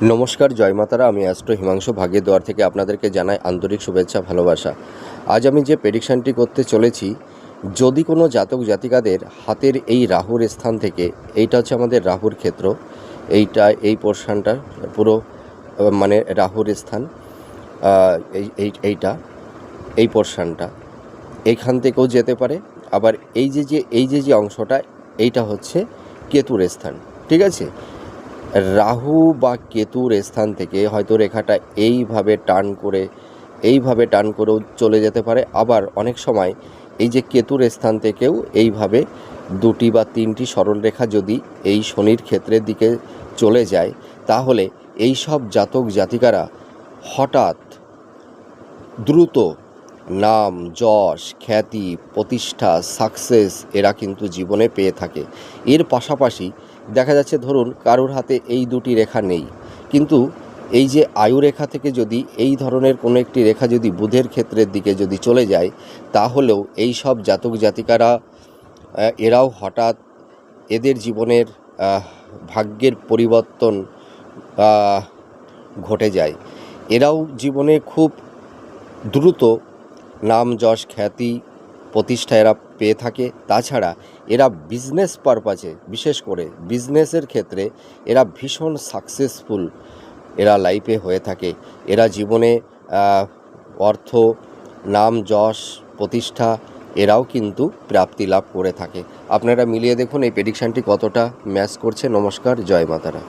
নমস্কার, জয় মাতারা। আমি অ্যাস্ট্রো হিমাংশু ভাগ্যের দুয়ার থেকে আপনাদেরকে জানাই আন্তরিক শুভেচ্ছা, ভালোবাসা। আজ আমি যে প্রেডিকশানটি করতে চলেছি, যদি কোনো জাতক জাতিকাদের হাতের এই রাহুর স্থান থেকে, এইটা হচ্ছে আমাদের রাহুর ক্ষেত্র, এই পোর্শনটা পুরো মানে রাহুর স্থান, এই পোর্শনটা এইখান থেকেও যেতে পারে। আবার এই যে অংশটা, এইটা হচ্ছে কেতুর স্থান, ঠিক আছে। রাহু বা কেতুর স্থান থেকে হয়তো রেখাটা এইভাবে টার্ন করেও চলে যেতে পারে। আবার অনেক সময় এই যে কেতুর স্থান থেকেও এইভাবে দুটি বা তিনটি সরল রেখা যদি এই শনির ক্ষেত্রের দিকে চলে যায়, তাহলে এই সব জাতক জাতিকারা হঠাৎ দ্রুত নাম, যশ, খ্যাতি, প্রতিষ্ঠা, সাকসেস এরা কিন্তু জীবনে পেয়ে থাকে। এর পাশাপাশি দেখা যাচ্ছে, ধরুন কারোর হাতে এই দুটি রেখা নেই, কিন্তু এই যে আয়ু রেখা থেকে যদি এই ধরনের কোনো একটি রেখা যদি বুধের ক্ষেত্রের দিকে যদি চলে যায়, তাহলেও এই সব জাতক জাতিকারা এরাও হঠাৎ এদের জীবনের ভাগ্যের পরিবর্তন ঘটে যায়। এরাও জীবনে খুব দ্রুত নাম, যশ, খ্যাতি, প্রতিষ্ঠা এরা পেয়ে থাকে। তাছাড়া এরা বিজনেস পারপাসে, বিশেষ করে বিজনেসের ক্ষেত্রে এরা ভীষণ সাকসেসফুল এরা লাইফে হয়ে থাকে। এরা জীবনে অর্থ, নাম, যশ, প্রতিষ্ঠা এরাও কিন্তু প্রাপ্তি লাভ করে থাকে। আপনারা মিলিয়ে দেখুন এই প্রেডিকশানটি কতটা ম্যাচ করছে। নমস্কার, জয় মাতারা।